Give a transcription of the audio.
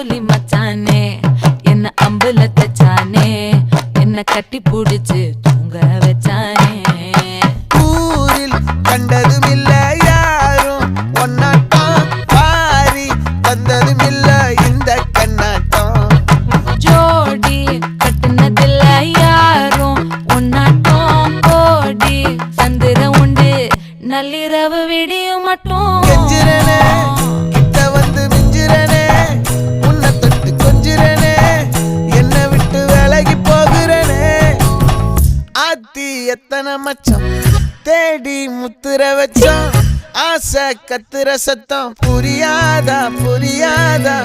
போலி மச்சானே என்ன அம்புல தச்சானே என்ன கட்டி புடிச்சு தூங்க வச்சானே ஊரில் கண்டதும் இல்ல யாரும் ஒன்னாட்டம் பாரி வந்ததும் இல்ல இந்த கண்ணாட்டம் ஜோடி கட்டுனதில்ல யாரும் ஒன்னாட்டம் கோடி சந்திர உண்டு நள்ளிரவு விடியும் மட்டும் கெஞ்சிரனே கிட்ட வந்து மிஞ்சிரனே உன்னை தொட்டு கொஞ்சிரனே என்ன விட்டு விலகி போகிறனே ஆத்தி எத்தனை மச்சம் தேடி முத்துற வச்சோம் ஆசை கத்துற சத்தம் புரியாதா புரியாதா